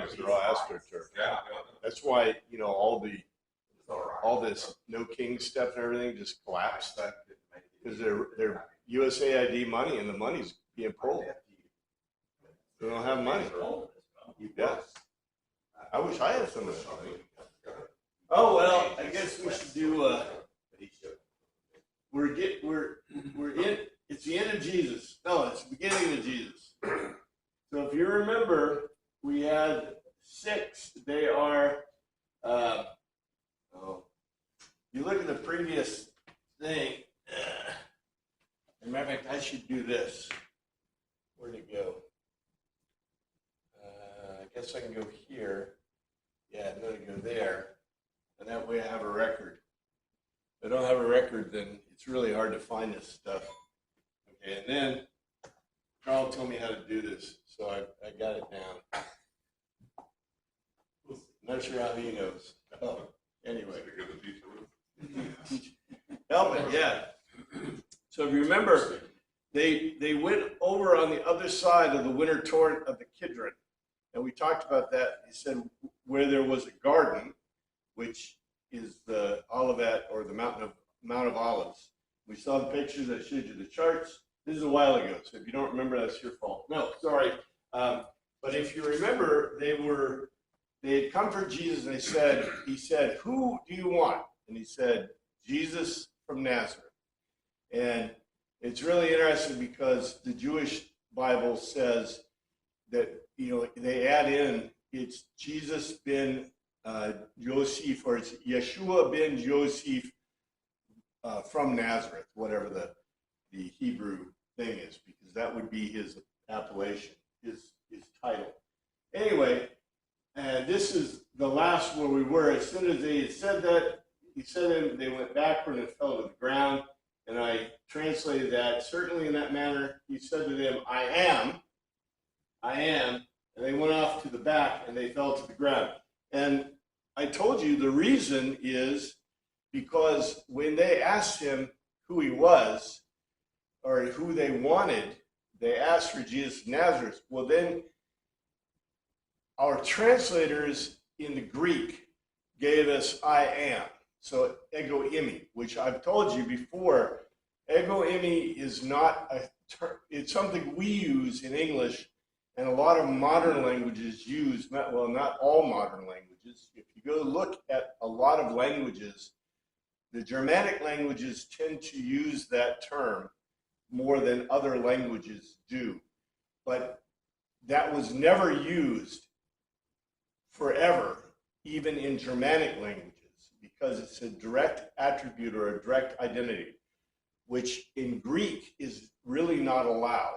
is they're all astroturf. That's why, you know, all this no king stuff and everything just collapsed because they're USAID money and the money's being pulled. They don't have money. Yeah. I wish I had some of that money. Oh well, I guess we should do. We're in. It's the end of Jesus. No, it's the beginning of Jesus. So if you remember, we had 6. They are. You look at the previous thing. As a matter of fact, I should do this. Where'd it go? I guess I can go here. Yeah, I'm going to go there. And that way I have a record. If I don't have a record, then it's really hard to find this stuff. Okay, and then Carl told me how to do this, so I got it down. Not sure how he knows. Oh, anyway. Help it, yeah. So if you remember, they went over on the other side of the winter torrent of the Kidron. And we talked about that. He said where there was a garden, which is the Olivet, or the Mount of Olives. We saw the pictures. I showed you the charts. This is a while ago, so if you don't remember, that's your fault. No, sorry. But if you remember, they had come for Jesus, and he said, "Who do you want?" And he said, "Jesus from Nazareth." And it's really interesting because the Jewish Bible says that, you know, they add in, it's Jesus ben Joseph, or it's Yeshua ben Joseph from Nazareth, whatever the Hebrew thing is, because that would be his appellation, his title. Anyway, this is the last where we were. As soon as they had said that, he said it, they went backward and fell to the ground. And I translated that, certainly in that manner, he said to them, I am. And they went off to the back and they fell to the ground. And I told you the reason is because when they asked him who he was or who they wanted, they asked for Jesus of Nazareth. Well, then our translators in the Greek gave us I am. So ego eimi, which I've told you before, ego eimi is not a term, it's something we use in English, and a lot of modern languages use, well, not all modern languages. If you go look at a lot of languages, the Germanic languages tend to use that term more than other languages do. But that was never used forever, even in Germanic languages, because it's a direct attribute or a direct identity, which in Greek is really not allowed.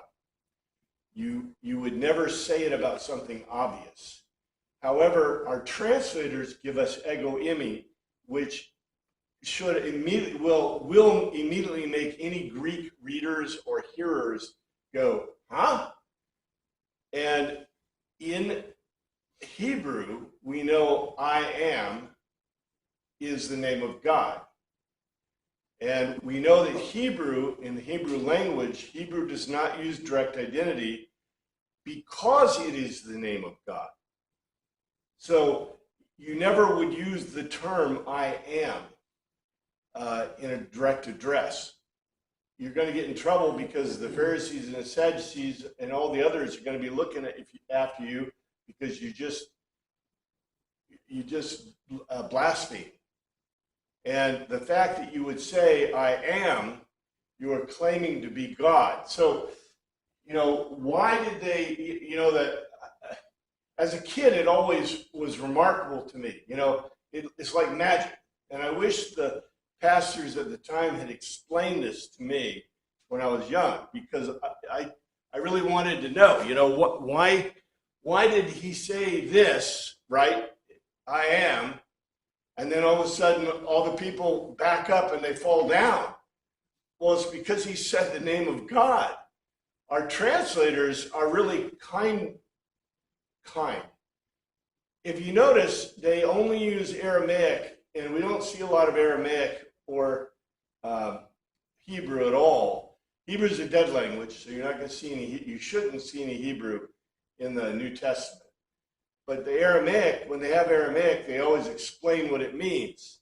You would never say it about something obvious. However, our translators give us ego eimi, which should immediately will immediately make any Greek readers or hearers go, huh? And in Hebrew, we know I am is the name of God. And we know that Hebrew, in the Hebrew language, Hebrew does not use direct identity because it is the name of God. So you never would use the term I am in a direct address. You're going to get in trouble because the Pharisees and the Sadducees and all the others are going to be looking at after you because you just blaspheme. And the fact that you would say, I am, you are claiming to be God. So, you know, why did they, you know, that as a kid, it always was remarkable to me. You know, it's like magic. And I wish the pastors at the time had explained this to me when I was young, because I really wanted to know, you know, why did he say this, right? I am. And then all of a sudden, all the people back up and they fall down. Well, it's because he said the name of God. Our translators are really kind. If you notice, they only use Aramaic, and we don't see a lot of Aramaic or Hebrew at all. Hebrew is a dead language, so you're not going to see any. You shouldn't see any Hebrew in the New Testament. But the Aramaic, when they have Aramaic, they always explain what it means.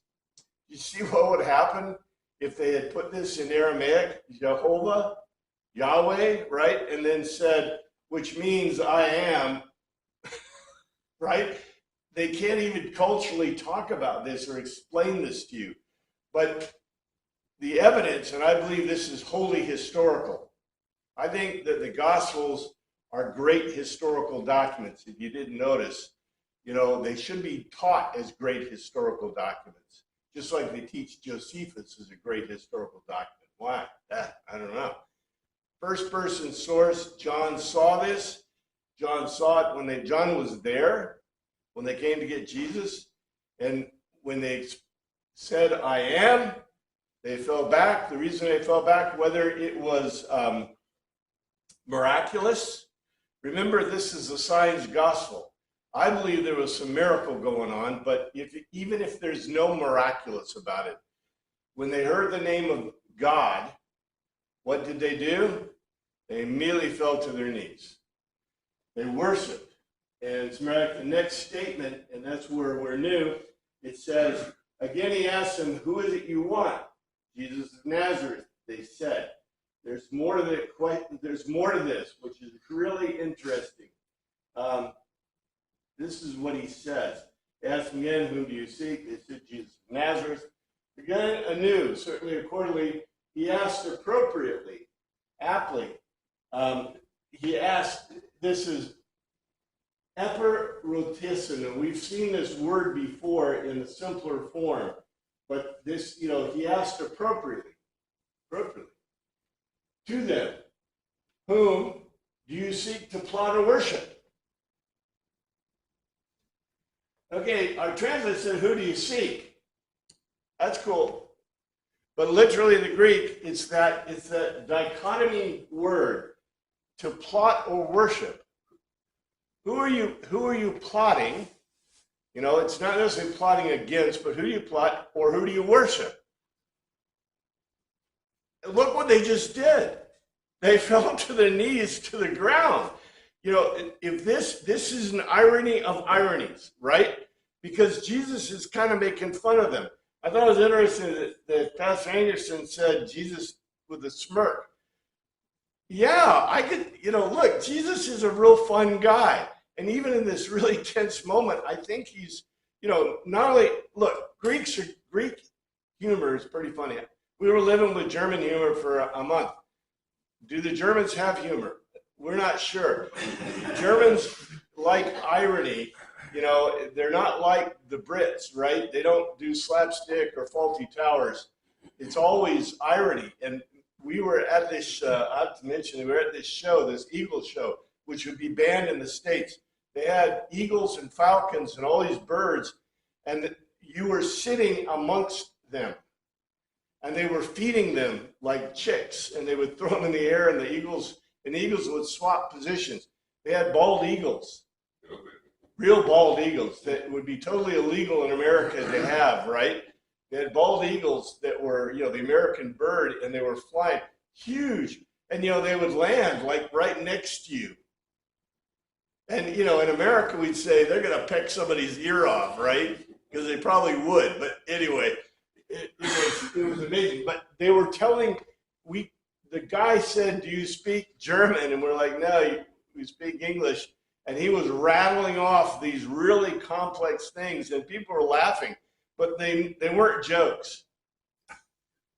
You see what would happen if they had put this in Aramaic, Jehovah, Yahweh, right? And then said, which means I am, right? They can't even culturally talk about this or explain this to you. But the evidence, and I believe this is wholly historical. I think that the Gospels are great historical documents. If you didn't notice, they should be taught as great historical documents, just like they teach Josephus as a great historical document. Why? I don't know. First person source, John saw this. John saw it when John was there, when they came to get Jesus. And when they said, I am, they fell back. The reason they fell back, whether it was miraculous. Remember, this is a signs gospel. I believe there was some miracle going on, but even if there's no miraculous about it, when they heard the name of God, what did they do? They immediately fell to their knees. They worshiped. And as a matter of fact, the next statement, and that's where we're new, it says, again he asked them, who is it you want? Jesus of Nazareth, they said. There's more to this, which is really interesting. This is what he says. They asked him again, whom do you seek? They said, Jesus of Nazareth. Again, anew, certainly accordingly, he asked appropriately, aptly. He asked, this is eperotism, and we've seen this word before in a simpler form, but this, he asked appropriately. To them, whom do you seek to plot or worship? Okay, our translator said, who do you seek? That's cool. But literally in the Greek, it's that dichotomy word, to plot or worship. Who are you plotting? It's not necessarily plotting against, but who do you plot or who do you worship? Look what they just did. They fell to their knees to the ground. If this is an irony of ironies, right? Because Jesus is kind of making fun of them. I thought it was interesting that Pastor Anderson said Jesus with a smirk. Yeah, I could, look, Jesus is a real fun guy. And even in this really tense moment, I think he's, not only, look, Greek humor is pretty funny. We were living with German humor for a month. Do the Germans have humor? We're not sure. Germans like irony. They're not like the Brits, right? They don't do slapstick or faulty towers. It's always irony. And we were at this, I have to mention, we were at this show, this Eagle show, which would be banned in the States. They had eagles and falcons and all these birds, and you were sitting amongst them. And they were feeding them like chicks, and they would throw them in the air, and the eagles would swap positions. They had bald eagles, real bald eagles that would be totally illegal in America to have, right? They had bald eagles that were, the American bird, and they were flying huge. And, they would land like right next to you. And, in America, we'd say they're going to peck somebody's ear off, right? Because they probably would. But anyway, it was amazing. But they were telling, the guy said, do you speak German? And we're like, no, we speak English. And he was rattling off these really complex things, and people were laughing. But they weren't jokes.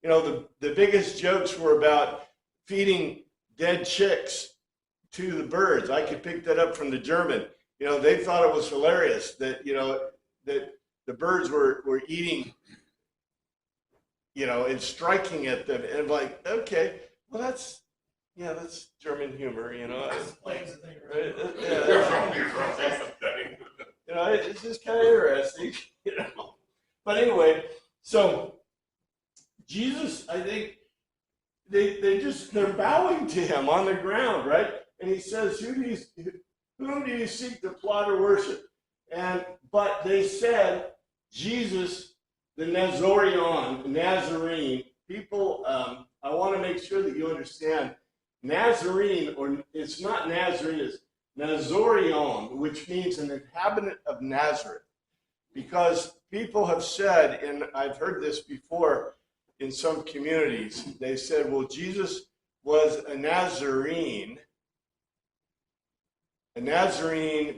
The biggest jokes were about feeding dead chicks to the birds. I could pick that up from the German. They thought it was hilarious that, that the birds were eating, and striking at them. And like, okay, well, that's German humor, it's just kind of interesting, But anyway, so Jesus, I think they're bowing to him on the ground, right? And he says, whom do you seek to plot or worship? But they said, Jesus, the Nazarene. People, I want to make sure that you understand, Nazarene, or it's not Nazarene, it's Nazorion, which means an inhabitant of Nazareth. Because people have said, and I've heard this before in some communities, they said, well, Jesus was a Nazarene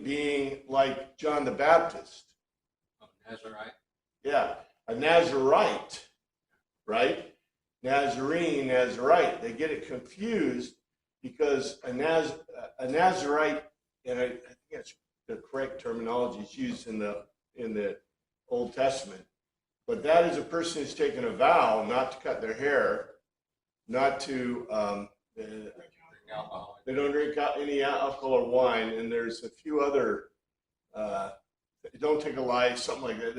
being like John the Baptist. Oh, Nazarite? Yeah, a Nazarite, right? Nazarene, Nazarite. They get it confused because a Nazarite, and I think that's the correct terminology is used in the Old Testament, but that is a person who's taken a vow not to cut their hair, not to Drink alcohol. they don't drink any alcohol or wine, and there's a few other don't take a life, something like that.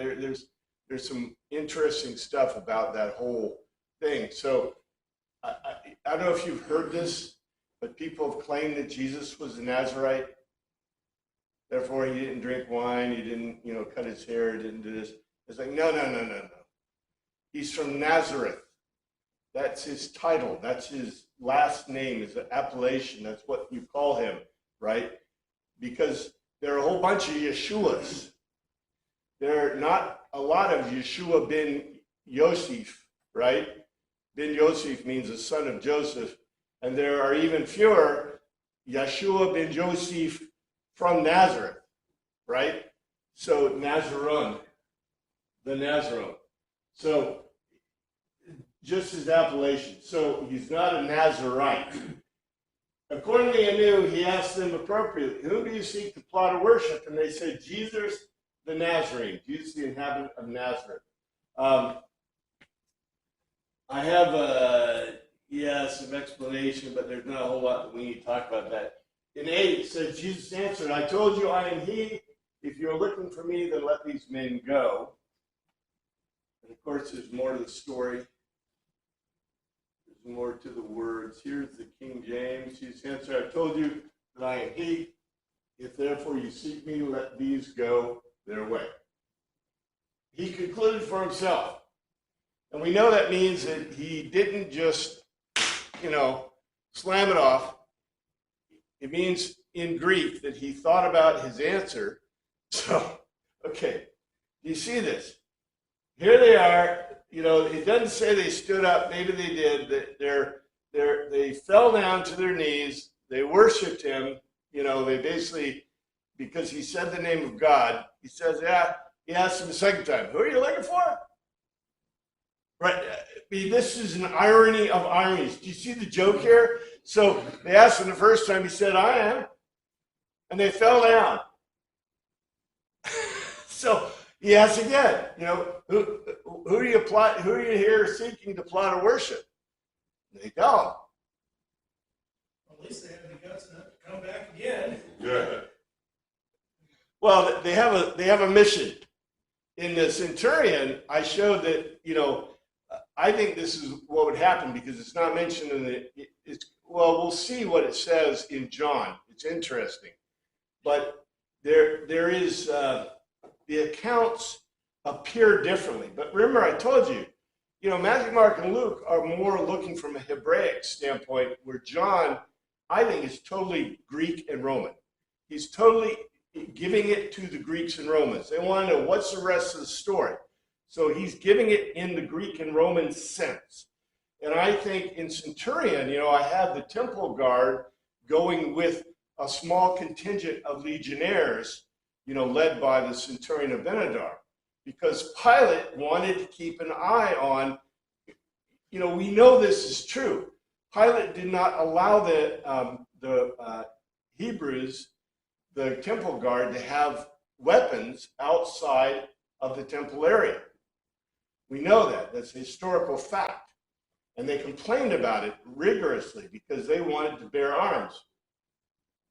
There's some interesting stuff about that whole thing. So I don't know if you've heard this, but people have claimed that Jesus was a Nazarite. Therefore, he didn't drink wine, he didn't, cut his hair, didn't do this. It's like, no. He's from Nazareth. That's his title. That's his last name, is an appellation. That's what you call him, right? Because there are a whole bunch of Yeshuas. There are not a lot of Yeshua ben Yosef, right? Ben Yosef means the son of Joseph. And there are even fewer Yeshua ben Joseph from Nazareth, right? So Nazarene, the Nazarene. So just his appellation. So he's not a Nazarite. Accordingly anew, he asked them appropriately, whom do you seek to plot or worship? And they said, Jesus the Nazarene, Jesus the inhabitant of Nazareth. I have some explanation, but there's not a whole lot that we need to talk about that. In 8, it says, Jesus answered, I told you I am he. If you're looking for me, then let these men go. And of course, there's more to the story. There's more to the words. Here's the King James. Jesus answered, I told you that I am he. If therefore you seek me, let these go their way. He concluded for himself. And we know that means that he didn't just, slam it off. It means in Greek that he thought about his answer. So, okay, do you see this? Here they are. It doesn't say they stood up. Maybe they did. They fell down to their knees. They worshiped him. They basically, because he said the name of God, he says, he asked him a second time, who are you looking for? Right. This is an irony of ironies. Do you see the joke here? So they asked him the first time, he said, I am. And they fell down. So he asked again, who do you here seeking to plot or worship? They don't. Well, at least they have the guts enough to come back again. Yeah. Well, they have a mission. In the centurion, I showed that, I think this is what would happen because it's not mentioned in we'll see what it says in John. It's interesting. But there is, the accounts appear differently. But remember, I told you, Matthew, Mark, and Luke are more looking from a Hebraic standpoint, where John, I think, is totally Greek and Roman. He's totally giving it to the Greeks and Romans. They want to know what's the rest of the story. So he's giving it in the Greek and Roman sense. And I think in Centurion, I have the temple guard going with a small contingent of legionnaires, led by the centurion of Benadar, because Pilate wanted to keep an eye on, we know this is true. Pilate did not allow the Hebrews, the temple guard, to have weapons outside of the temple area. We know that. That's a historical fact. And they complained about it rigorously because they wanted to bear arms.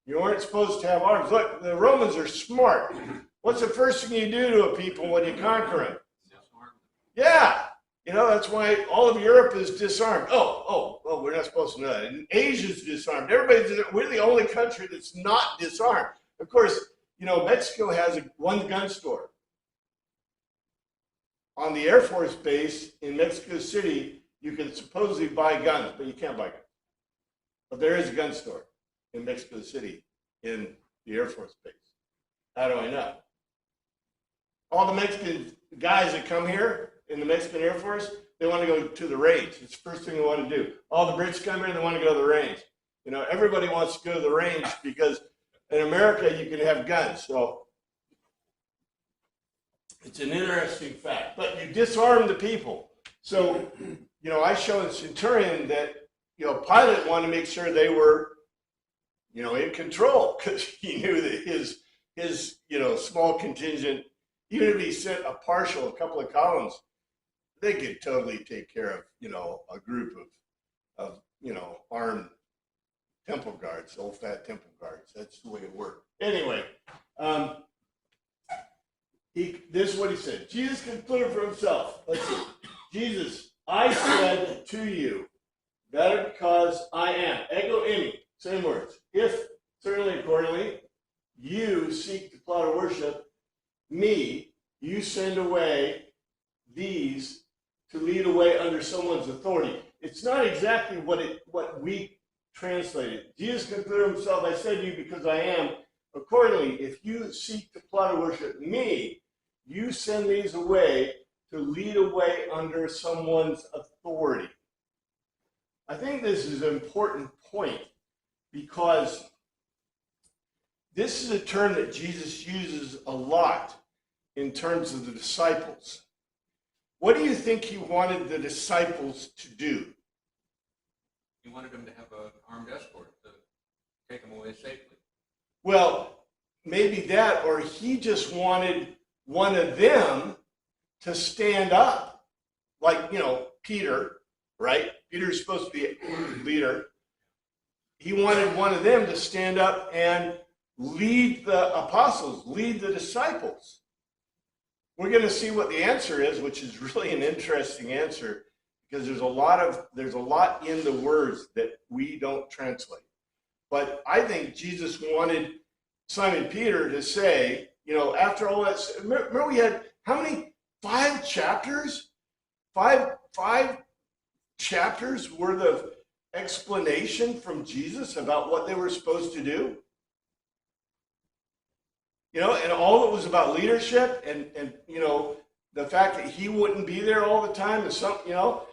You weren't supposed to have arms. Look, the Romans are smart. What's the first thing you do to a people when you conquer them? Yeah. That's why all of Europe is disarmed. Oh, we're not supposed to know that. And Asia's disarmed. We're the only country that's not disarmed. Of course, Mexico has one gun store. On the Air Force base in Mexico City, you can supposedly buy guns, but you can't buy guns. But there is a gun store in Mexico City, in the Air Force Base. How do I know? All the Mexican guys that come here in the Mexican Air Force, they want to go to the range. It's the first thing they want to do. All the Brits come here, they want to go to the range. You know, everybody wants to go to the range because in America you can have guns. So it's an interesting fact. But you disarm the people. So, you know, I showed the centurion that, you know, Pilate wanted to make sure they were, you know, in control because he knew that his, you know, small contingent, even if he sent a couple of columns, they could totally take care of, you know, a group of you know, armed temple guards, old fat temple guards. That's the way it worked. Anyway, this is what he said. Jesus concluded for himself. Let's see. Jesus, I said to you, that because I am. Ego eimi. Same words. If, certainly accordingly, you seek to plot or worship me, you send away these to lead away under someone's authority. It's not exactly what we translated. Jesus concluded himself, I said to you because I am. Accordingly, if you seek to plot or worship me, you send these away to lead away under someone's authority. I think this is an important point because this is a term that Jesus uses a lot in terms of the disciples. What do you think he wanted the disciples to do? He wanted them to have an armed escort to take them away safely. Well, maybe that, or he just wanted one of them to stand up. Like, you know, Peter, right? Peter's supposed to be a leader. He wanted one of them to stand up and lead the apostles, lead the disciples. We're going to see what the answer is, which is really an interesting answer because there's a lot in the words that we don't translate. But I think Jesus wanted Simon Peter to say, you know, after all that, remember we had how many? 5 chapters? Five chapters worth of explanation from Jesus about what they were supposed to do? You know, and all it was about leadership and you know, the fact that he wouldn't be there all the time and you know,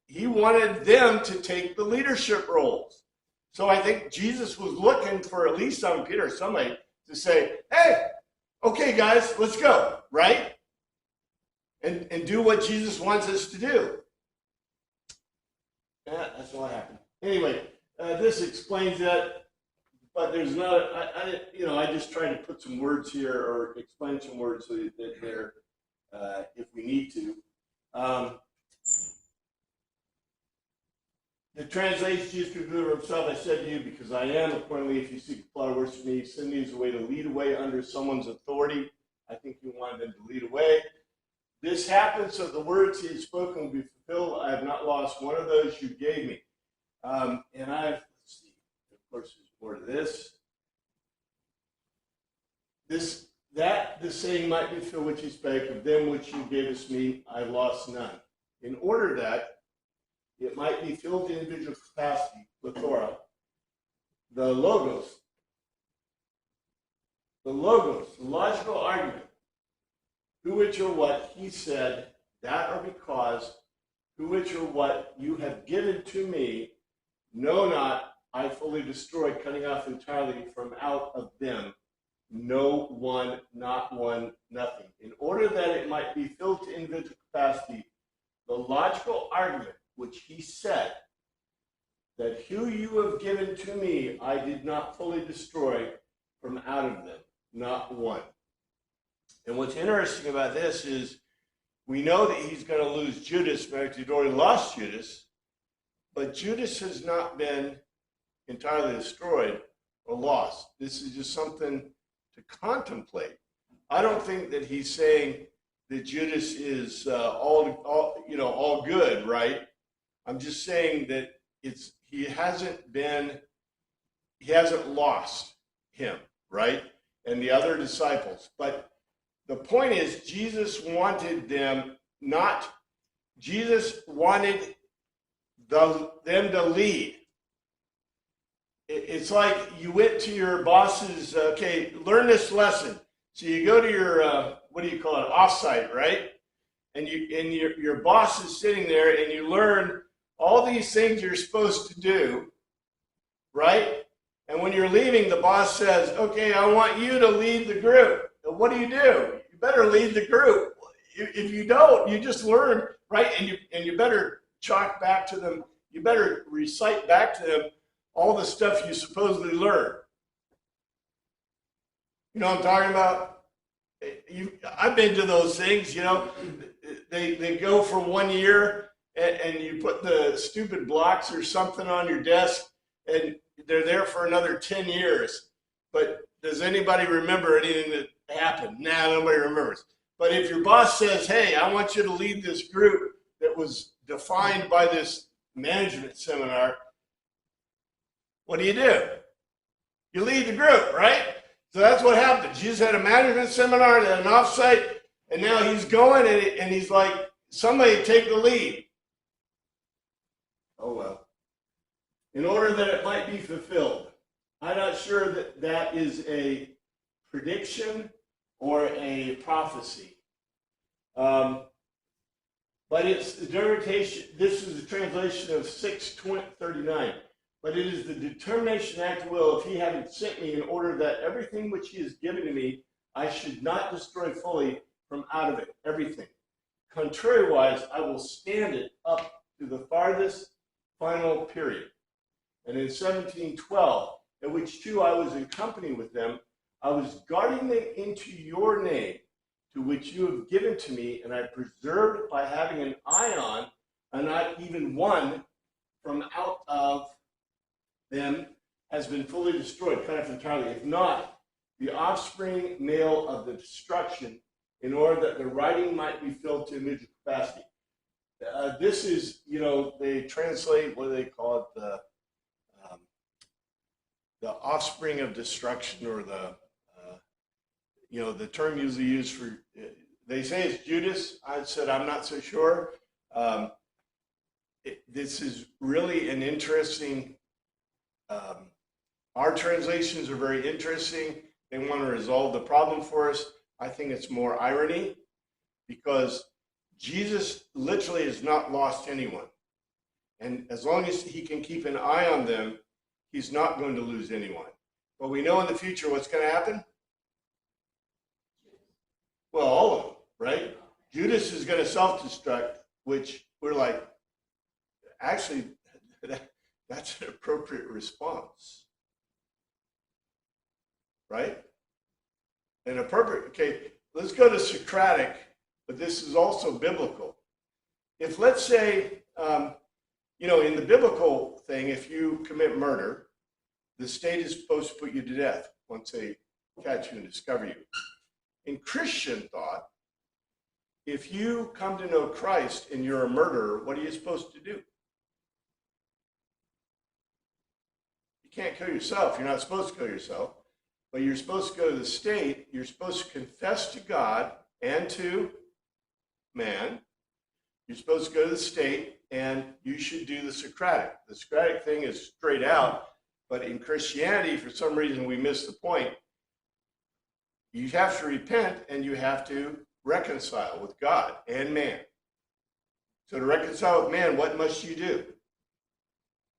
he wanted them to take the leadership roles. So I think Jesus was looking for at least Simon Peter or somebody to say, hey, okay, guys, let's go, right? And do what Jesus wants us to do. Yeah, that's what happened. Anyway, this explains that. But there's not, I just try to put some words here or explain some words so that they're, if we need to. The translation, Jesus concluded himself, I said to you, because I am, accordingly, if you seek to plot or worship me, send these away to lead away under someone's authority. I think you wanted them to lead away. This happened so the words he had spoken will be fulfilled. I have not lost one of those you gave me. And let's see, of course, there's more to this. The saying might be fulfilled which he spake, of them which you gave us me, I lost none. In order that it might be filled to individual capacity, plethora, the logos, the logical argument, who, which, or what, he said, that or because, who, which, or what you have given to me, know not, I fully destroyed, cutting off entirely from out of them, no one, not one, nothing. In order that it might be filled to individual capacity, the logical argument which he said, that who you have given to me, I did not fully destroy from out of them, not one. And what's interesting about this is we know that he's going to lose Judas, because he'd already lost Judas, but Judas has not been entirely destroyed or lost. This is just something to contemplate. I don't think that he's saying that Judas is all good, right? I'm just saying that he hasn't lost him, right? And the other disciples. But the point is, Jesus wanted them Jesus wanted them to lead. it's like you went to your boss's, okay, learn this lesson. So you go to your, what do you call it, offsite, right? And your boss is sitting there and you learn all these things you're supposed to do, right? And when you're leaving, the boss says, okay, I want you to lead the group. And what do? You better lead the group. If you don't, you just learn, right? And you better chalk back to them. You better recite back to them all the stuff you supposedly learned. You know what I'm talking about? I've been to those things, you know. They go for 1 year and you put the stupid blocks or something on your desk and they're there for another 10 years. But does anybody remember anything that happened? Nah, nobody remembers. But if your boss says, hey, I want you to lead this group that was defined by this management seminar, what do? You lead the group, right? So that's what happened. Jesus had a management seminar at an offsite, and now he's going and he's like, somebody take the lead. Oh, well. In order that it might be fulfilled. I'm not sure that that is a prediction or a prophecy. But it's the determination, this is a translation of 6:39. But it is the determination act of will of he having sent me in order that everything which he has given to me, I should not destroy fully from out of it, everything. Contrariwise, I will stand it up to the farthest final period. And in 17:12, at which too I was in company with them, I was guarding them into your name, to which you have given to me, and I preserved by having an eye on, and not even one from out of them has been fully destroyed, cut off entirely. If not, the offspring male of the destruction, in order that the writing might be filled to immediate capacity. This is, you know, they translate, what do they call it, the offspring of destruction, or the, you know, the term usually used for, they say it's Judas. I said, I'm not so sure. This is really an interesting, our translations are very interesting. They want to resolve the problem for us. I think it's more irony, because Jesus literally has not lost anyone. And as long as he can keep an eye on them, he's not going to lose anyone. But we know in the future what's going to happen? Well, all of them, right? Judas is going to self-destruct, which we're like, actually, that's an appropriate response. Right? An appropriate, okay, let's go to Socratic, but this is also biblical. If, let's say, you know, in the biblical thing, if you commit murder, the state is supposed to put you to death once they catch you and discover you. In Christian thought, if you come to know Christ and you're a murderer, what are you supposed to do? You can't kill yourself. You're not supposed to kill yourself. But you're supposed to go to the state. You're supposed to confess to God and to man. You're supposed to go to the state, and you should do the Socratic. The Socratic thing is straight out, but in Christianity, for some reason, we miss the point. You have to repent, and you have to reconcile with God and man. So to reconcile with man, what must you do?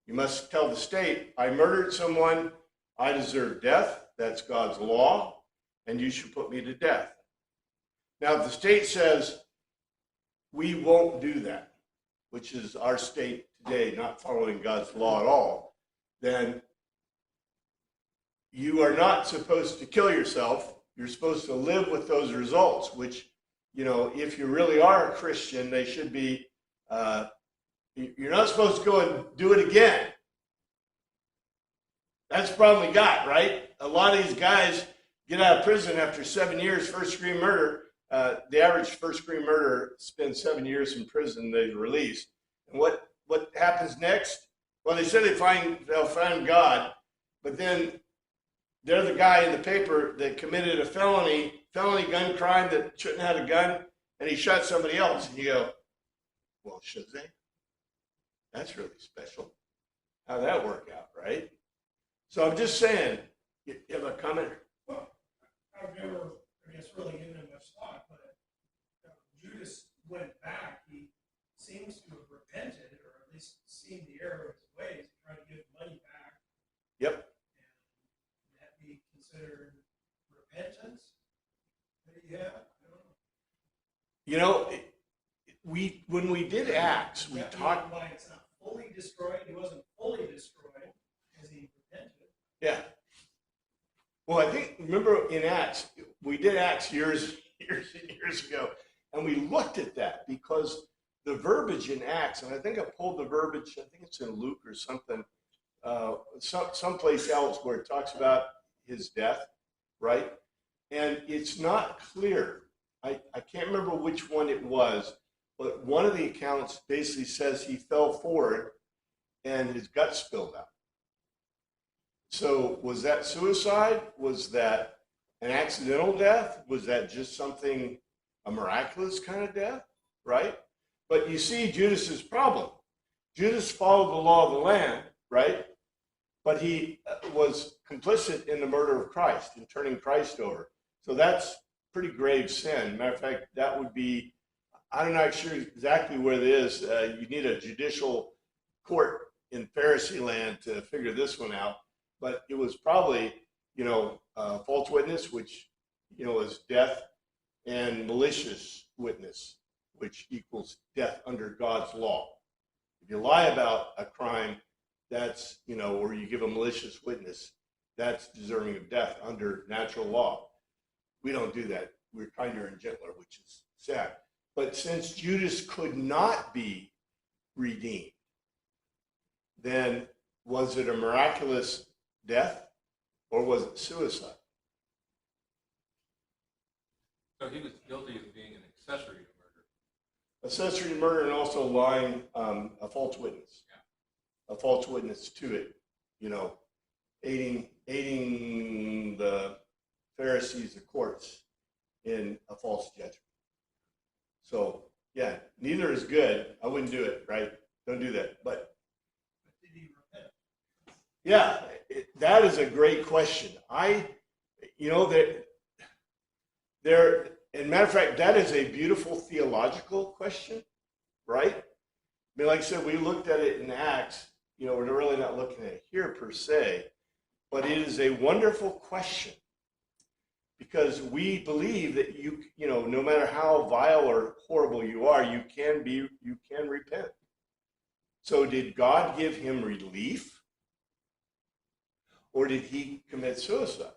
You must tell the state, I murdered someone, I deserve death. That's God's law, and you should put me to death. Now, if the state says, we won't do that, which is our state today, not following God's law at all, then you are not supposed to kill yourself. You're supposed to live with those results, which, you know, if you really are a Christian, they should be, you're not supposed to go and do it again. That's the problem we got, right? A lot of these guys get out of prison after 7 years, first-degree murder. The average first-degree murderer spends 7 years in prison, they're released. And what happens next? Well, they said they'll find God, but then they're the guy in the paper that committed a felony gun crime that shouldn't have had a gun, and he shot somebody else. And you go, well, should they? That's really special. How'd that work out, right? So I'm just saying, you have a comment? Well, I've never, I guess, really given it much thought, but Judas went back. He seems to have repented, or at least seen the error of his ways, and tried to give money back. Yep. And that be considered repentance? Yeah, I don't know. You know, when we did Acts, we That talked. means why it's not fully destroyed. He wasn't fully destroyed because he repented. Yeah. Well, I think, remember in Acts, we did Acts years and years ago, and we looked at that because the verbiage in Acts, and I think I pulled the verbiage, I think it's in Luke or something, someplace else where it talks about his death, right? And it's not clear. I can't remember which one it was, but one of the accounts basically says he fell forward and his guts spilled out. So was that suicide? Was that an accidental death? Was that just something, a miraculous kind of death, right? But you see Judas's problem. Judas followed the law of the land, right? But he was complicit in the murder of Christ, in turning Christ over. So that's pretty grave sin. Matter of fact, that would be, I'm not sure exactly where it is. You need a judicial court in Pharisee land to figure this one out. But it was probably, false witness, which, is death, and malicious witness, which equals death under God's law. If you lie about a crime, that's, or you give a malicious witness, that's deserving of death under natural law. We don't do that. We're kinder and gentler, which is sad. But since Judas could not be redeemed, then was it a miraculous death or was it suicide? So he was guilty of being an accessory to murder. Accessory to murder and also lying, a false witness. Yeah. A false witness to it, aiding the Pharisees, the courts, in a false judgment. So, yeah, neither is good. I wouldn't do it, right? Don't do that. But Did he repent? yeah, that is a great question. And matter of fact, that is a beautiful theological question, right? I mean, like I said, we looked at it in Acts. We're really not looking at it here per se, but it is a wonderful question because we believe that no matter how vile or horrible you are, you can repent. So did God give him relief? Or did he commit suicide?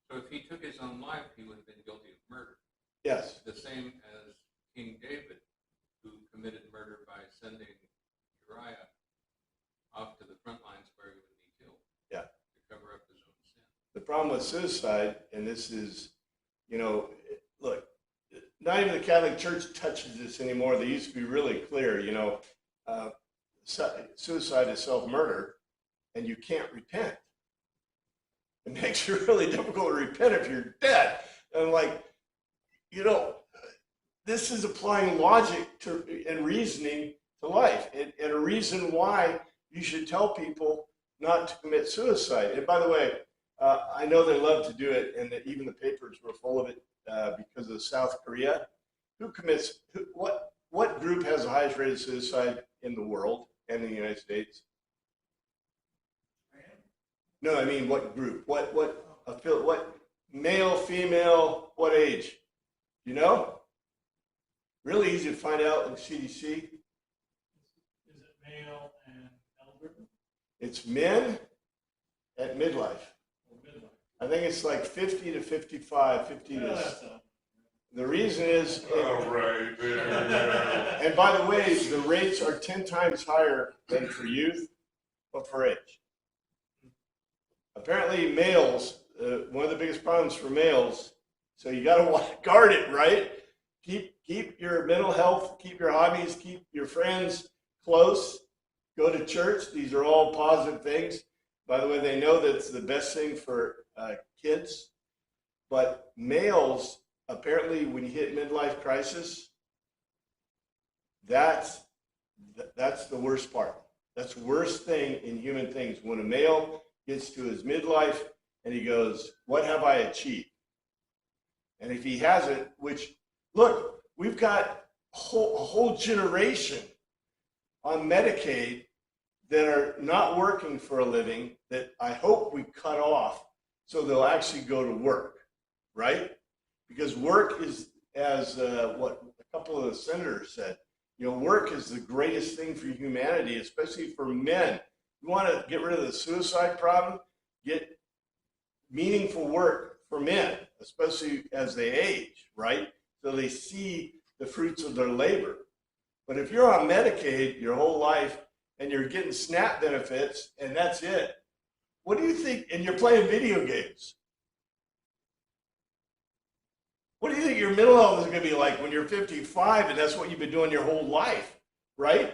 So if he took his own life, he would have been guilty of murder. Yes. The same as King David, who committed murder by sending Uriah off to the front lines where he would be killed. Yeah. To cover up his own sin. The problem with suicide, and this is, look, not even the Catholic Church touches this anymore. They used to be really clear, suicide is self-murder, and you can't repent. It makes it really difficult to repent if you're dead. And this is applying logic and reasoning to life, and a reason why you should tell people not to commit suicide. And by the way, I know they love to do it, and that even the papers were full of it because of South Korea. What group has the highest rate of suicide in the world and in the United States? No, I mean what group? What male, female, what age? You know? Really easy to find out in CDC. Is it male and elder? It's men at midlife. Or midlife? I think it's like 50 to 55, 50 Yeah, to... that's all. The reason is... All right, there. And by the way, the rates are 10 times higher than for youth or for age. Apparently males, one of the biggest problems for males, so you got to guard it, right? Keep your mental health, keep your hobbies, keep your friends close, go to church. These are all positive things. By the way, they know that's the best thing for kids. But males, apparently when you hit midlife crisis, that's the worst part. That's the worst thing in human things. When a male gets to his midlife and he goes, what have I achieved? And if he hasn't, which, look, we've got a whole generation on Medicaid that are not working for a living that I hope we cut off so they'll actually go to work, right? Because work is, as what a couple of the senators said, work is the greatest thing for humanity, especially for men. You want to get rid of the suicide problem, get meaningful work for men, especially as they age, right? So they see the fruits of their labor. But if you're on Medicaid your whole life and you're getting SNAP benefits and that's it, what do you think? And you're playing video games. What do you think your mental health is going to be like when you're 55 and that's what you've been doing your whole life, right?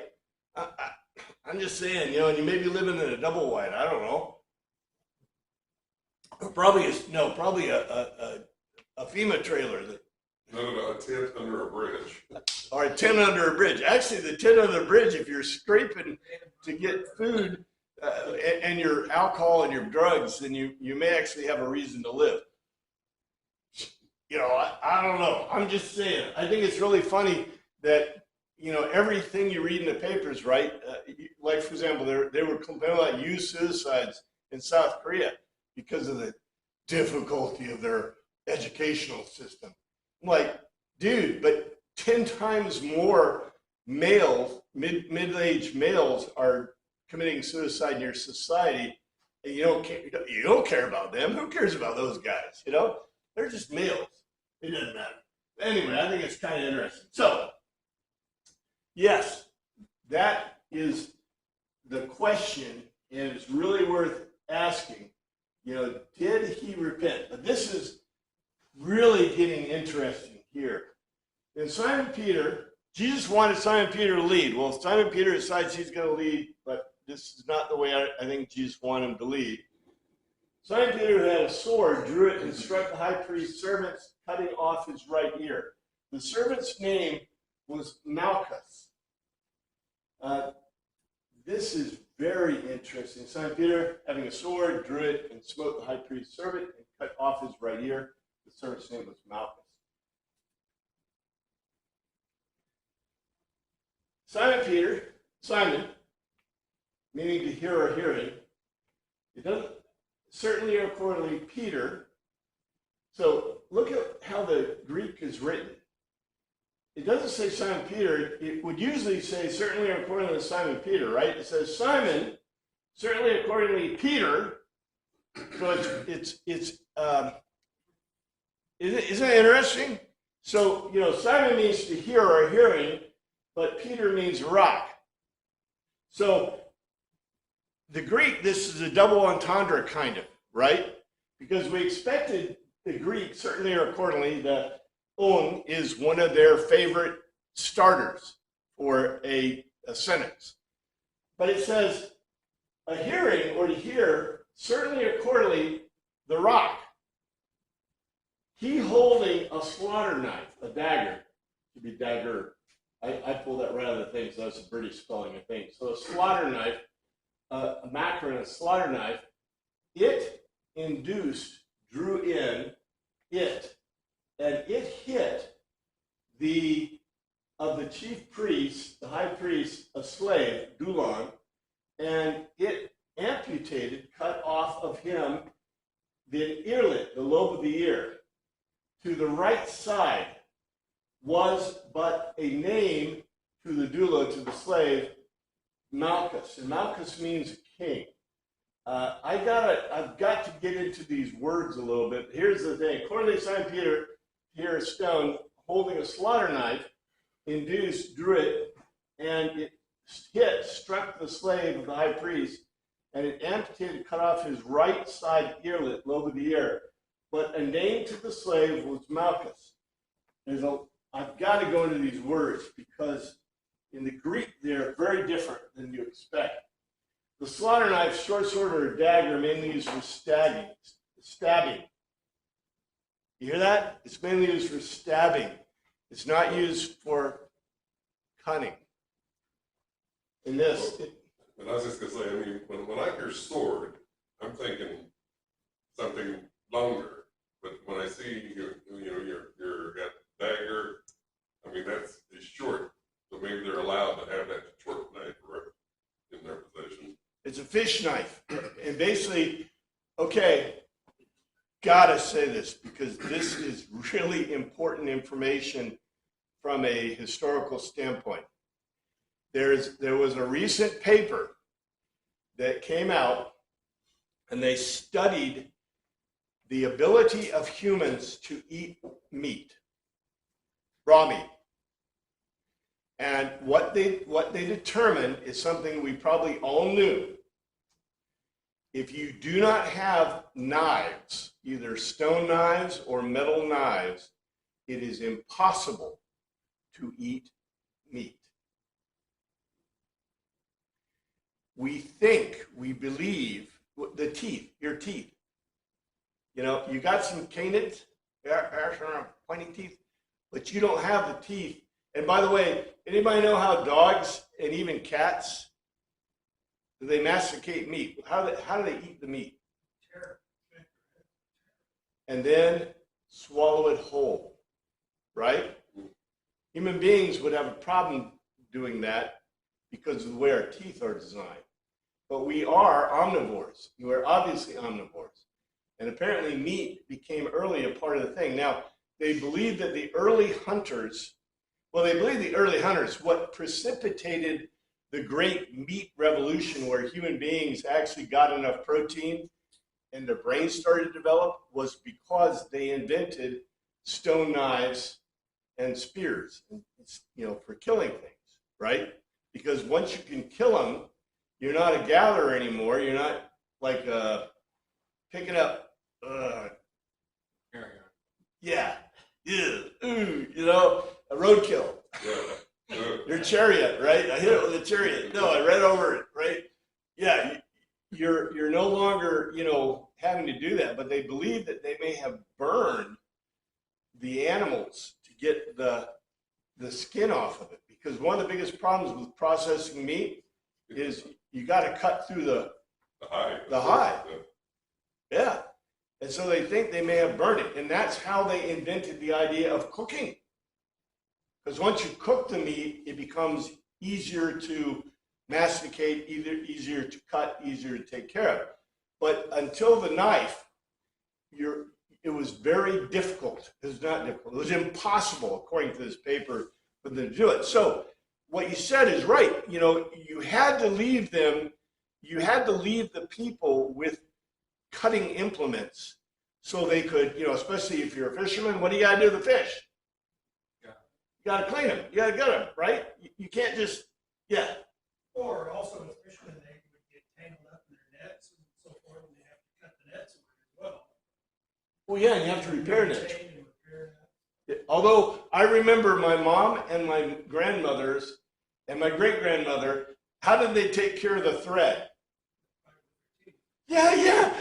I'm just saying, and you may be living in a double wide, I don't know. Or probably a FEMA trailer. No, a tent under a bridge. Or a tent under a bridge. Actually, the tent under the bridge, if you're scraping to get food and your alcohol and your drugs, then you may actually have a reason to live. I don't know. I'm just saying. I think it's really funny that, everything you read in the papers, right? Like, for example, they were complaining about youth suicides in South Korea because of the difficulty of their educational system. I'm like, dude, but 10 times more males, middle-aged males are committing suicide in your society. And you don't care about them. Who cares about those guys? They're just males. It doesn't matter. Anyway, I think it's kind of interesting. So, yes, that is the question, and it's really worth asking. Did he repent? But this is really getting interesting here. In Simon Peter, Jesus wanted Simon Peter to lead. Well, Simon Peter decides he's going to lead, but this is not the way I think Jesus wanted him to lead. Simon Peter had a sword, drew it, and struck the high priest's servants, cutting off his right ear. The servant's name was Malchus. This is very interesting. Simon Peter, having a sword, drew it, and smote the high priest's servant, and cut off his right ear. The servant's name was Malchus. Simon, meaning to hear or hearing, it doesn't, certainly or accordingly, Peter. So look at how the Greek is written. It doesn't say Simon Peter. It would usually say certainly or accordingly Simon Peter, right? It says Simon, certainly accordingly Peter. So isn't it interesting? So, Simon means to hear or hearing, but Peter means rock. So the Greek, this is a double entendre kind of, right? Because we expected the Greek, certainly or accordingly, the on is one of their favorite starters for a sentence. But it says a hearing or to hear, certainly or accordingly, the rock. He holding a slaughter knife, a dagger, to be dagger. I pulled that right out of the thing, so that's a British spelling of things. So a slaughter knife, a macron, a slaughter knife, it induced, drew in, it, and it hit of the chief priest, the high priest, a slave, Dulon, and it amputated, cut off of him the earlet, the lobe of the ear. To the right side was but a name to the doula, to the slave, Malchus. And Malchus means king. I've got to get into these words a little bit. Here's the thing. According to Simon Peter, here a stone holding a slaughter knife, induced, drew it, and it struck the slave of the high priest, and it amputated, cut off his right side earlet, lobe of the ear. But a name to the slave was Malchus. I've got to go into these words because in the Greek they're very different than you expect. The slaughter knife, short sword, or a dagger, mainly used for stabbing. You hear that? It's mainly used for stabbing. It's not used for cutting. In this, And I was just going to say, when I hear sword, I'm thinking something longer, but when I see you're got dagger, I mean, that's short, so maybe they're allowed to have that short knife in their possession. It's a fish knife. And basically, okay, gotta say this because this is really important information from a historical standpoint. There was a recent paper that came out, and they studied the ability of humans to eat meat, raw meat. And what they determined is something we probably all knew. If you do not have knives, either stone knives or metal knives, it is impossible to eat meat. We think, we believe, the teeth, your teeth. You know, you got some canids, pointy teeth, but you don't have the teeth. And by the way, anybody know how dogs and even cats, do they masticate meat? How do they eat the meat? And then swallow it whole, right? Human beings would have a problem doing that because of the way our teeth are designed. But we are omnivores. We're obviously omnivores. And apparently meat became early a part of the thing. Now, they believe that the early hunters, what precipitated the great meat revolution where human beings actually got enough protein and their brains started to develop was because they invented stone knives and spears, for killing things, right? Because once you can kill them, you're not a gatherer anymore. You're not like picking up, yeah, a roadkill. Your chariot, right? I hit it with a chariot. No, I ran over it, right? Yeah, you're no longer, having to do that. But they believe that they may have burned the animals to get the skin off of it. Because one of the biggest problems with processing meat is you got to cut through the hide. Yeah. And so they think they may have burned it. And that's how they invented the idea of cooking. Because once you cook the meat, it becomes easier to masticate, easier to cut, easier to take care of. But until the knife, it was very difficult. It was not difficult. It was impossible, according to this paper, for them to do it. So what you said is right. You had to leave them, you had to leave the people with cutting implements so they could, especially if you're a fisherman, what do you got to do to the fish? You got to clean them. You got to gut them, right? You can't just, Or also with fishermen, they would get tangled up in their nets and so forth, and they have to cut the nets away as well. Well, yeah, you have to repair nets. Although I remember my mom and my grandmothers and my great-grandmother, how did they take care of the thread? Yeah.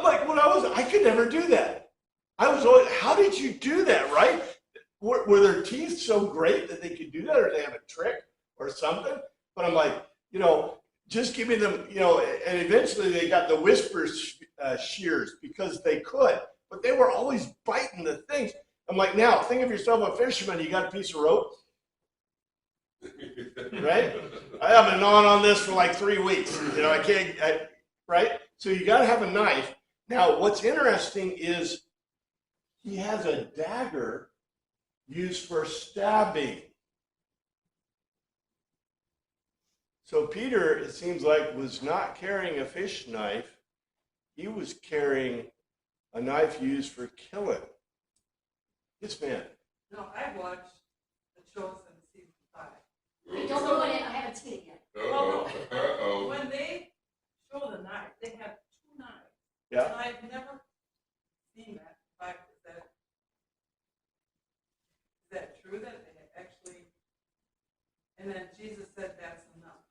Like when I could never do that. I was always, how did you do that, right? Were their teeth so great that they could do that, or did they have a trick or something? But I'm like, just give me them, and eventually they got the whisper shears because they could, but they were always biting the things. I'm like, now think of yourself a fisherman, you got a piece of rope, right? I have been gnawing on this for like 3 weeks, right? So you got to have a knife. Now, what's interesting is he has a dagger used for stabbing. So Peter, it seems like, was not carrying a fish knife. He was carrying a knife used for killing. Yes, ma'am. No, I watched The Chosen season 5. I don't know what I haven't seen it yet. When they show the knife, they have 2 knives. Yeah. And I've never seen that. In fact, is that true that they actually, and then Jesus said that's enough.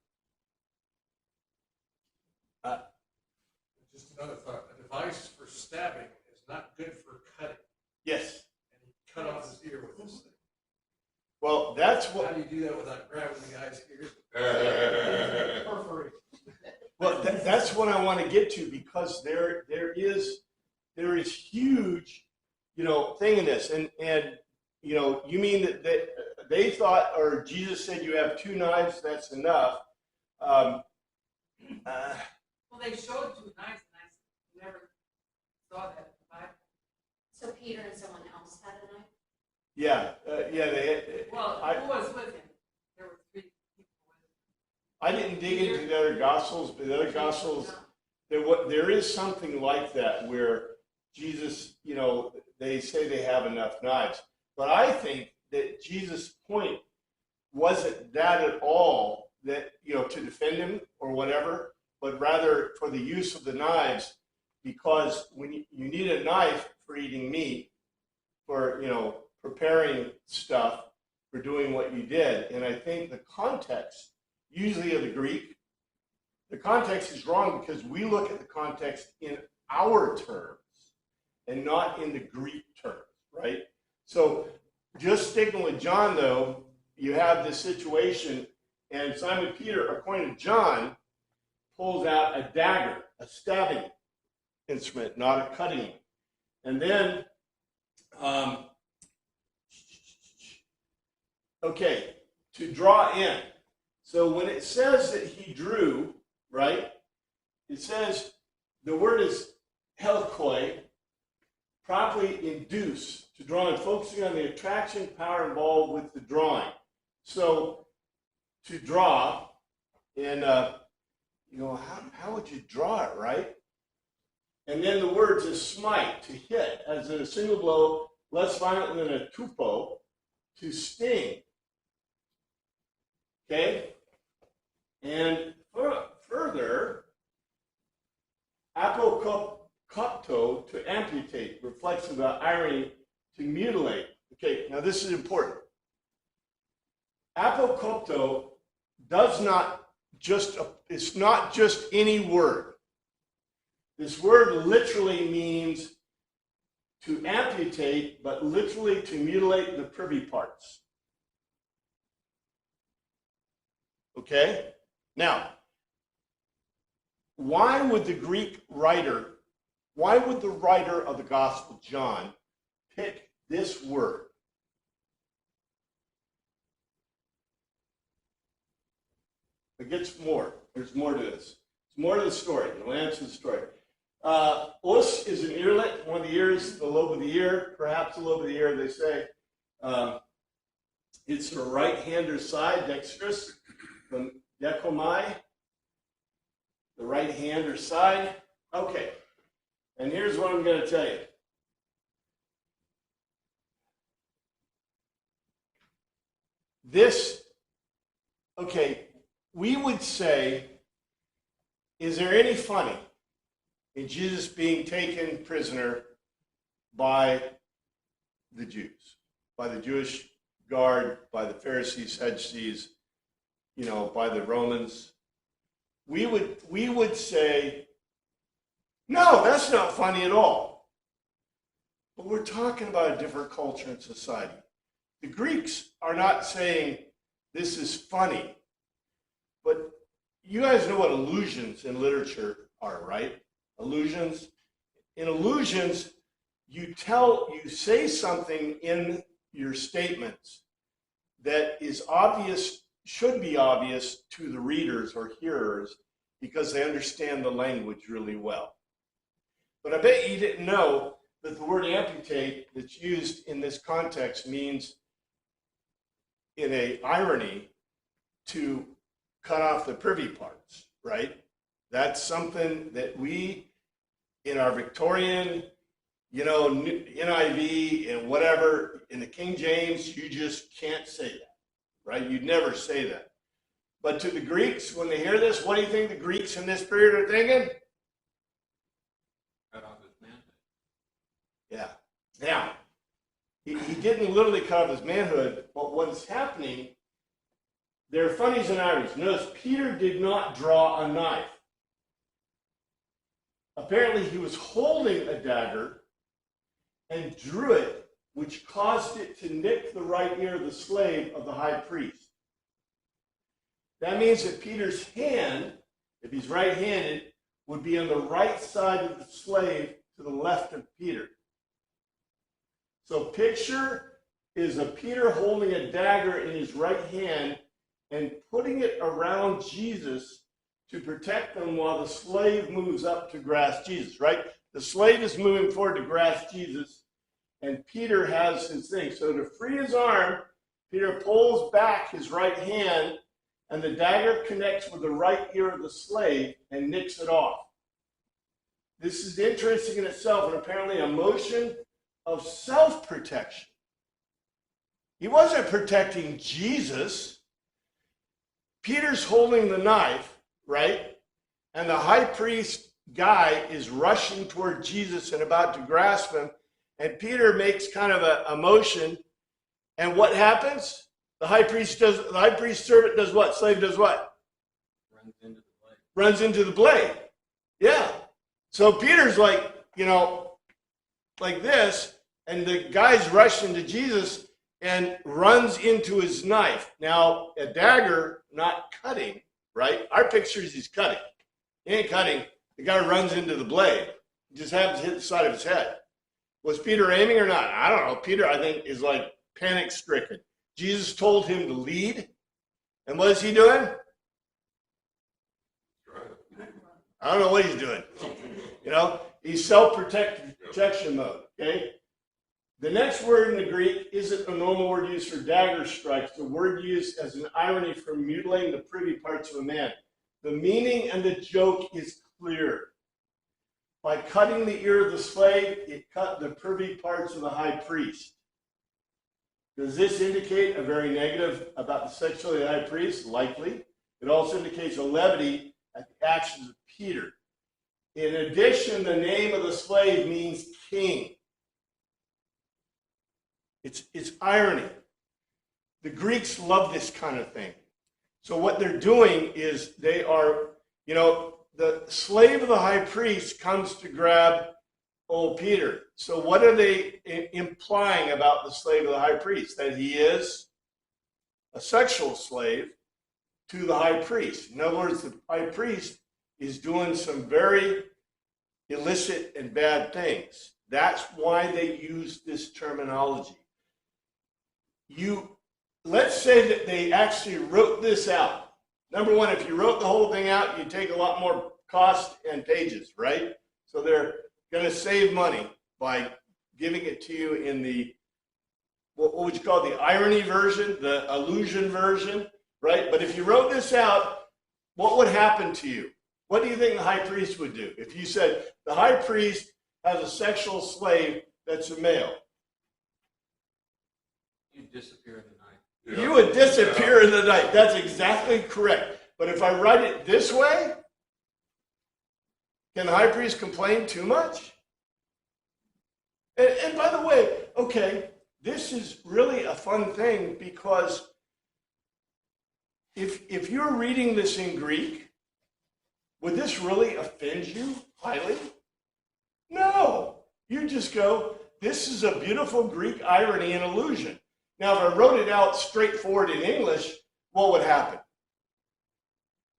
Just another thought, a device for stabbing is not good for cutting. Yes. And he cut off his ear with this thing. Well, that's what. How do you do that without grabbing the guy's ears? Well, that's what I want to get to, because there is huge, thing in this. And you mean that they thought, or Jesus said, you have 2 knives, that's enough. Well, they showed 2 knives, and I never saw that in the Bible. So Peter and someone else had a knife? Yeah, they. Well, who was with him? There were 3 people with him. I didn't dig into the other Gospels, but the other Gospels, there is something like that where Jesus, they say they have enough knives. But I think that Jesus' point wasn't that at all, that, to defend him or whatever, but rather for the use of the knives, because when you need a knife for eating meat, for, preparing stuff, for doing what you did. And I think the context, usually of the Greek, the context is wrong because we look at the context in our terms and not in the Greek terms, right? So just sticking with John, though, you have this situation, and Simon Peter, according to John, pulls out a dagger, a stabbing instrument, not a cutting one. And then, to draw in. So when it says that he drew, right, it says the word is helikoi, properly induce, to draw in, focusing on the attraction power involved with the drawing. So to draw, and how would you draw it, right? And then the word to smite, to hit, as in a single blow, less violent than a tupo, to sting. Okay? And further, apokopto, to amputate, reflects the irony, to mutilate. Okay, now this is important. Apokopto it's not just any word. This word literally means to amputate, but literally to mutilate the privy parts. Okay? Now, why would the writer of the Gospel, John, pick this word? It gets more. There's more to this. There's more to the story. It'll answer the story. Os is an earlet, one of the ears, the lobe of the ear, perhaps the lobe of the ear, they say. It's the right-hander side, dexterous, from decomai, the right-hander side. Okay, and here's what I'm going to tell you. We would say, is there any funny in Jesus being taken prisoner by the Jews, by the Jewish guard, by the Pharisees, Sadducees, by the Romans? We would say, no, that's not funny at all. But we're talking about a different culture and society. The Greeks are not saying this is funny, but you guys know what allusions in literature are, right? Allusions. In allusions, you say something in your statements that is obvious, should be obvious to the readers or hearers because they understand the language really well. But I bet you didn't know that the word amputate that's used in this context means, in a irony, to cut off the privy parts, right? That's something that we, in our Victorian, NIV and whatever, in the King James, you just can't say that, right? You'd never say that. But to the Greeks, when they hear this, what do you think the Greeks in this period are thinking? Cut off his manhood. Yeah. Now, he didn't literally cut off his manhood, but what's happening, there are funnies and ironies. Notice, Peter did not draw a knife. Apparently, he was holding a dagger and drew it, which caused it to nick the right ear of the slave of the high priest. That means that Peter's hand, if he's right-handed, would be on the right side of the slave to the left of Peter. So picture is a Peter holding a dagger in his right hand and putting it around Jesus to protect them while the slave moves up to grasp Jesus, right? The slave is moving forward to grasp Jesus, and Peter has his thing. So to free his arm, Peter pulls back his right hand, and the dagger connects with the right ear of the slave and nicks it off. This is interesting in itself, and apparently a motion of self-protection. He wasn't protecting Jesus. Peter's holding the knife, right? And the high priest guy is rushing toward Jesus and about to grasp him. And Peter makes kind of a motion. And what happens? The high priest servant does what? Slave does what? Runs into the blade. Runs into the blade. Yeah. So Peter's like, like this, and the guy's rushing to Jesus and runs into his knife. Now, a dagger, not cutting, right? Our picture is he's cutting. He ain't cutting. The guy runs into the blade. He just happens to hit the side of his head. Was Peter aiming or not? I don't know. Peter, I think, is like panic-stricken. Jesus told him to lead. And what is he doing? I don't know what he's doing. He's self-protection mode, okay? The next word in the Greek isn't a normal word used for dagger strikes. The word used as an irony for mutilating the privy parts of a man. The meaning and the joke is clear. By cutting the ear of the slave, it cut the privy parts of the high priest. Does this indicate a very negative about the sexuality of the high priest? Likely. It also indicates a levity at the actions of Peter. In addition, the name of the slave means king. It's irony. The Greeks love this kind of thing. So what they're doing is they are, the slave of the high priest comes to grab old Peter. So what are they implying about the slave of the high priest? That he is a sexual slave to the high priest. In other words, the high priest is doing some very illicit and bad things. That's why they use this terminology. Let's say that they actually wrote this out. Number one, if you wrote the whole thing out, you'd take a lot more cost and pages, right? So they're going to save money by giving it to you in the, what would you call it, the irony version, the allusion version, right? But if you wrote this out, what would happen to you? What do you think the high priest would do? If you said the high priest has a sexual slave that's a male. You'd disappear in the night. Yeah. You would disappear in the night. That's exactly correct. But if I write it this way, can the high priest complain too much? And by the way, okay, this is really a fun thing because if you're reading this in Greek, would this really offend you highly? No. You just go, this is a beautiful Greek irony and allusion. Now, if I wrote it out straightforward in English, what would happen?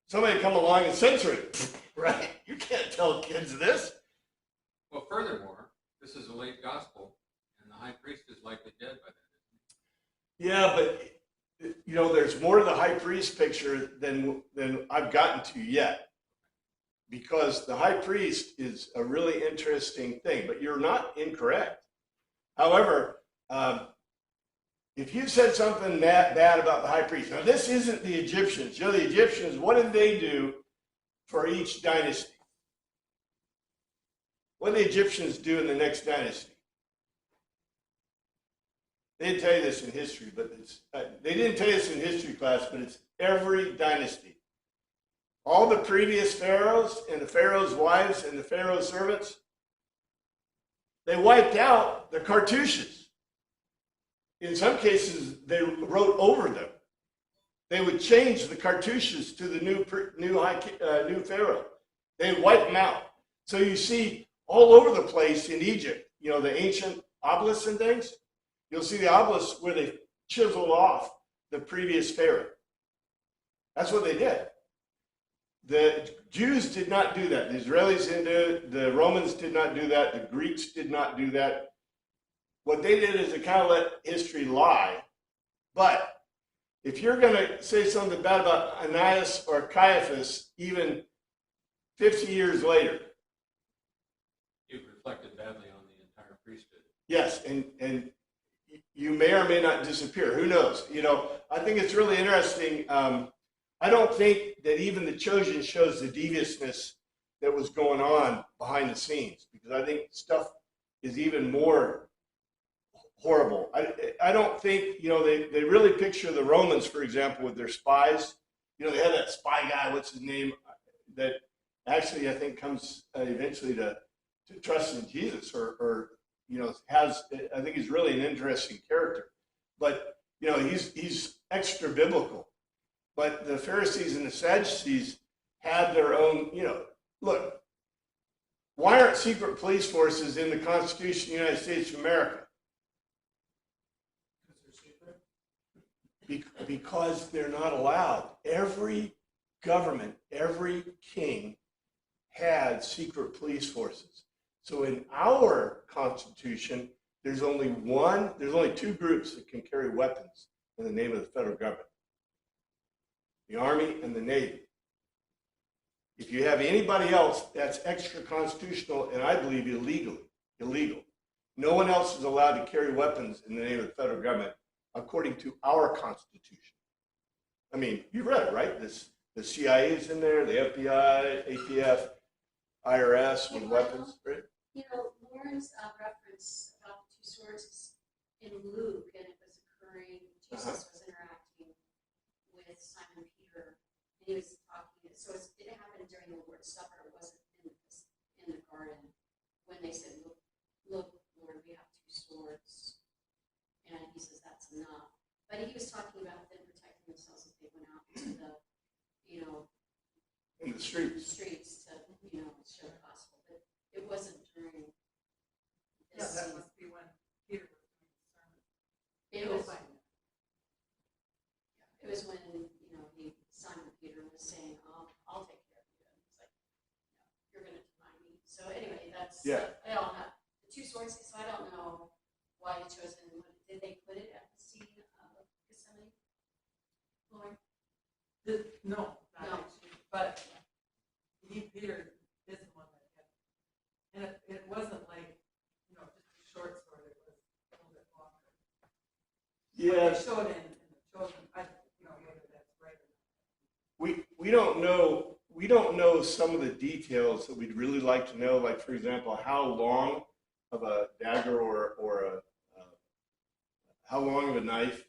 Somebody come along and censor it, right? You can't tell kids this. Well, furthermore, this is a late gospel, and the high priest is likely dead by then. Yeah, but there's more to the high priest picture than I've gotten to yet. Because the high priest is a really interesting thing, but you're not incorrect. However, if you said something bad about the high priest, now this isn't the Egyptians. The Egyptians, what did they do for each dynasty? What did the Egyptians do in the next dynasty? They didn't tell you this in history, but they didn't tell you this in history class, but it's every dynasty. All the previous pharaohs and the pharaoh's wives and the pharaoh's servants, they wiped out the cartouches. In some cases, they wrote over them. They would change the cartouches to the new pharaoh. They'd wipe them out. So you see all over the place in Egypt, the ancient obelisks and things, you'll see the obelisks where they chiseled off the previous pharaoh. That's what they did. The Jews did not do that. The Israelis didn't do it. The Romans did not do that. The Greeks did not do that. What they did is they kind of let history lie. But if you're going to say something bad about Ananias or Caiaphas, even 50 years later, You've reflected badly on the entire priesthood. yes, and you may or may not disappear. Who knows? I think it's really interesting. I don't think that even The Chosen shows the deviousness that was going on behind the scenes, because I think stuff is even more horrible. I don't think, they really picture the Romans, for example, with their spies. They had that spy guy, what's his name, that actually I think comes eventually to trust in Jesus, or I think he's really an interesting character. But, he's extra biblical. But the Pharisees and the Sadducees had their own, look, why aren't secret police forces in the Constitution of the United States of America? Because they're not allowed. Every government, every king had secret police forces. So in our Constitution, there's only two groups that can carry weapons in the name of the federal government: the Army and the Navy. If you have anybody else, that's extra constitutional and I believe illegal. No one else is allowed to carry weapons in the name of the federal government according to our Constitution. I mean, you read it, right? The CIA is in there, the FBI, ATF, IRS with weapons, right? Lauren's reference about the two swords is in Luke, and it was occurring, Jesus was interacting with Simon Peter, and he was talking, so it happened during the Lord's Supper. It wasn't in the garden when they said, look, Lord, we have two swords. And he says that's enough. But he was talking about them protecting themselves if they went out into the, in the streets. Streets to, share the gospel. But it wasn't during Yeah, this that scene. must be when Peter was doing the sermon. It was when, Simon Peter was saying, I'll take care of you. And it's like, you're going to deny me. So anyway, that's, I don't know. The two swords, so I don't know why he chose it. Did they put it at the scene of Gethsemane? Lauren? No, not No. actually, but Peter is the one that had, and it wasn't like, just a short sword, it was a little bit longer. Yeah. They showed in the Chosen, whether that's right or not. We don't know some of the details that we'd really like to know, like, for example, how long of a dagger or how long of a knife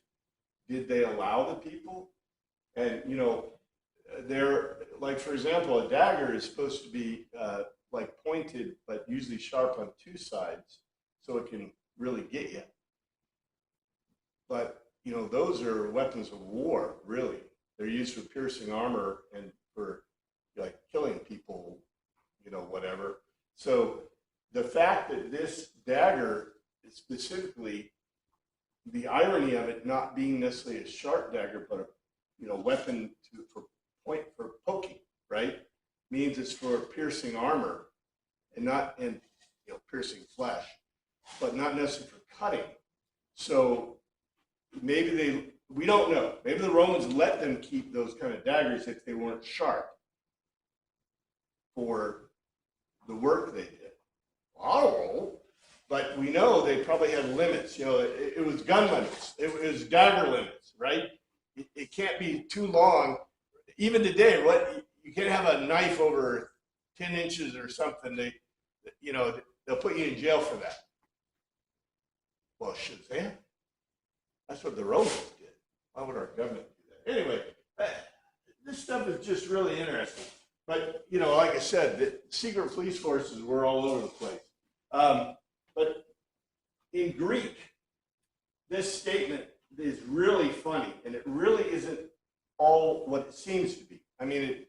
did they allow the people? And, they're, like, for example, a dagger is supposed to be like pointed, but usually sharp on two sides, so it can really get you. But, those are weapons of war, really. They're used for piercing armor and for, like, killing people, whatever. So the fact that this dagger specifically, the irony of it not being necessarily a sharp dagger, but a weapon for poking, right, means it's for piercing armor and piercing flesh, but not necessarily for cutting. So maybe we don't know. Maybe the Romans let them keep those kind of daggers if they weren't sharp for the work they did. I don't know. But we know they probably had limits. It was gun limits. It was dagger limits, right? It can't be too long. Even today, you can't have a knife over 10 inches or something. They'll put you in jail for that. Well, Shazam. That's what the Romans did. Why would our government do that? Anyway, this stuff is just really interesting. But, like I said, the secret police forces were all over the place. But in Greek, this statement is really funny, and it really isn't all what it seems to be. I mean,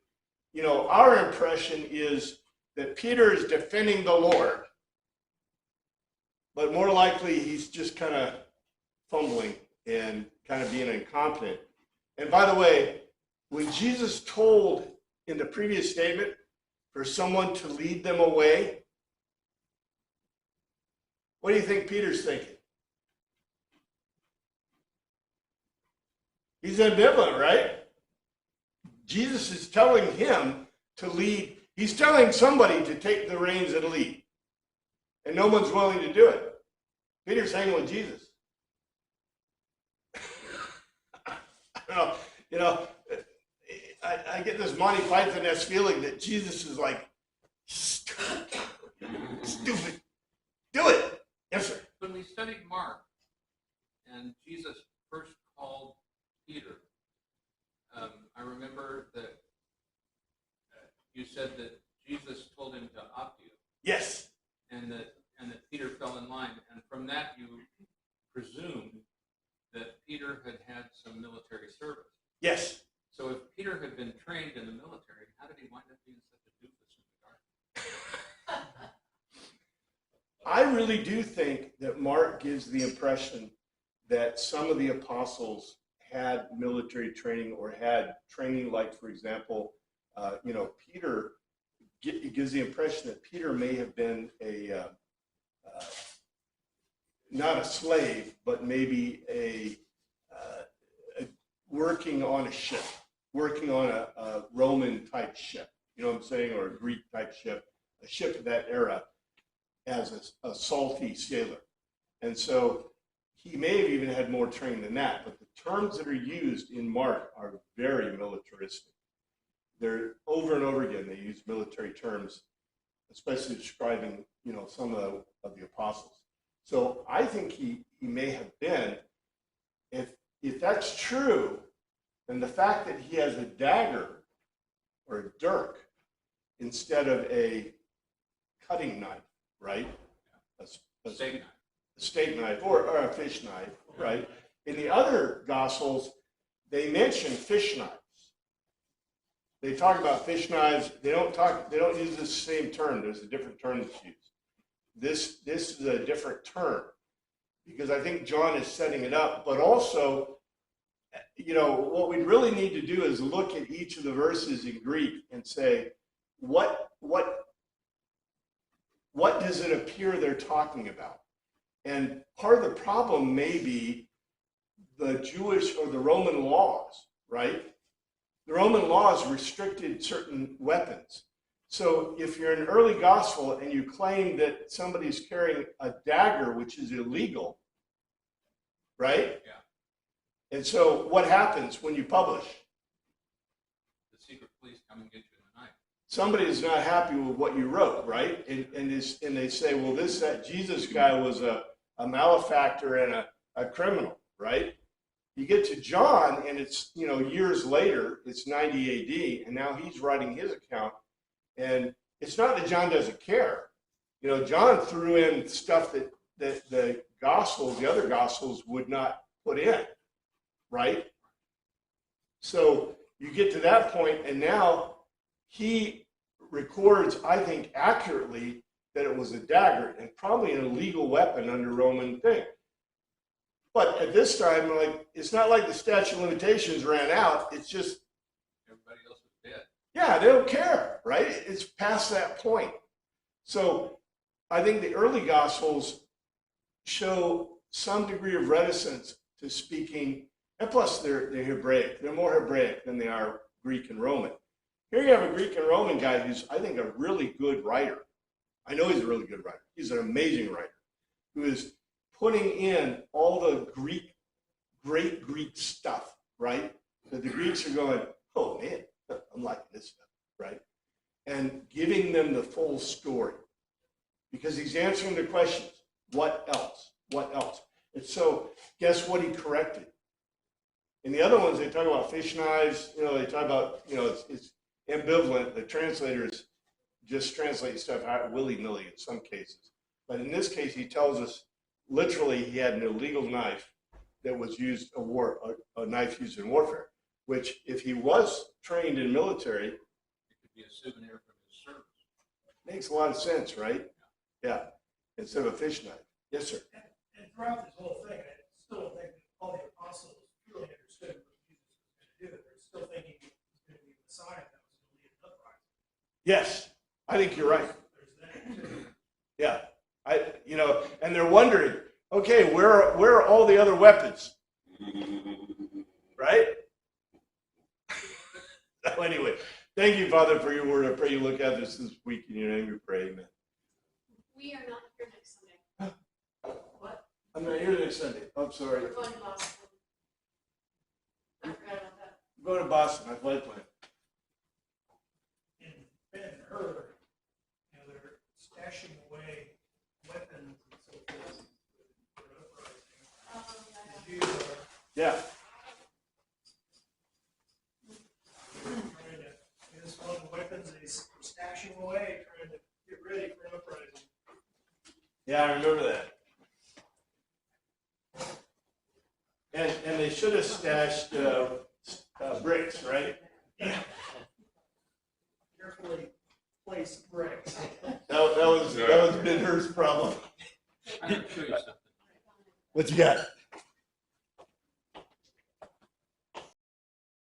our impression is that Peter is defending the Lord, but more likely he's just kind of fumbling and kind of being incompetent. And by the way, when Jesus told in the previous statement for someone to lead them away? What do you think Peter's thinking? He's ambivalent, right? Jesus is telling him to lead. He's telling somebody to take the reins and lead. And no one's willing to do it. Peter's hanging with Jesus. I get this Monty Python-esque feeling that Jesus is like, stupid. Do it. Yes, sir. When we studied Mark, and Jesus first called Peter, I remember that you said that Jesus told him to opt you, Yes. and that Peter fell in line. And from that, you presumed that Peter had had some military service. Yes. So if Peter had been trained in the military, how did he wind up being such a doofus in the garden? I really do think that Mark gives the impression that some of the apostles had military training or had training, like, for example, Peter, it gives the impression that Peter may have been not a slave, but maybe a working on a ship, working on a Roman type ship, you know what I'm saying, or a Greek type ship, a ship of that era, as a salty sailor. And so he may have even had more training than that, but the terms that are used in Mark are very militaristic. They're over and over again, they use military terms, especially describing, some of the apostles. So I think he may have been, if that's true, then the fact that he has a dagger or a dirk instead of a cutting knife, right? A Steak knife. steak knife or a fish knife, right? In the other Gospels, they mention fish knives. They talk about fish knives. They don't use the same term. There's a different term that's used. This is a different term because I think John is setting it up, but also, what we really need to do is look at each of the verses in Greek and say, what does it appear they're talking about? And part of the problem may be the Jewish or the Roman laws, right? The Roman laws restricted certain weapons. So if you're an early gospel and you claim that somebody's carrying a dagger, which is illegal, right? Yeah. And so what happens when you publish? The secret police come and get you in the night. Somebody is not happy with what you wrote, right? And they say, well, that Jesus guy was a malefactor and a criminal, right? You get to John, and it's years later. It's 90 AD, and now he's writing his account, and it's not that John doesn't care. John threw in stuff that the other Gospels, would not put in, right? So you get to that point, and now he records, I think, accurately that it was a dagger and probably an illegal weapon under Roman thing. But at this time, it's not like the statute of limitations ran out. It's just Everybody else was dead. yeah, they don't care, right? It's past that point. So I think the early Gospels show some degree of reticence to speaking, and plus they're Hebraic. They're more Hebraic than they are Greek and Roman. Here you have a Greek and Roman guy who's, I think, a really good writer. I know he's a really good writer. He's an amazing writer who is putting in all the great Greek stuff, right? That the Greeks are going, oh man, I'm liking this stuff, right? And giving them the full story. Because he's answering the questions. What else? What else? And so, guess what he corrected? In the other ones, they talk about fish knives. They talk about, it's ambivalent. The translators just translate stuff out willy-nilly in some cases. But in this case, he tells us literally he had an illegal knife that was used a knife used in warfare, which if he was trained in military, It could be a souvenir from his service. makes a lot of sense, right? Yeah, instead of a fish knife. Yes, sir. And throughout this whole thing, I still don't think that all the apostles truly understood what Jesus was going to do. They're still thinking he was going to be the Messiah that was going to lead Yes, I think you're right. There's that too. Yeah, and they're wondering, okay, where are all the other weapons, right? So anyway, thank you, Father, for your word. I pray you look at this week in your name. We pray, amen. We are not here next Sunday. What? I'm not here next Sunday. I'm sorry. We're going to Boston. I forgot about that. I'm going to Boston. I flight plan. And Ben heard, they're stashing away weapons and so forth for uprising. The Jews are Yeah. trying to, this one of the weapons they stashing away, trying to get ready for an uprising. Yeah, I remember that. And they should have stashed bricks, right? Yeah. Carefully placed bricks. That was Ben Hur's problem. I'm gonna show you something. What you got?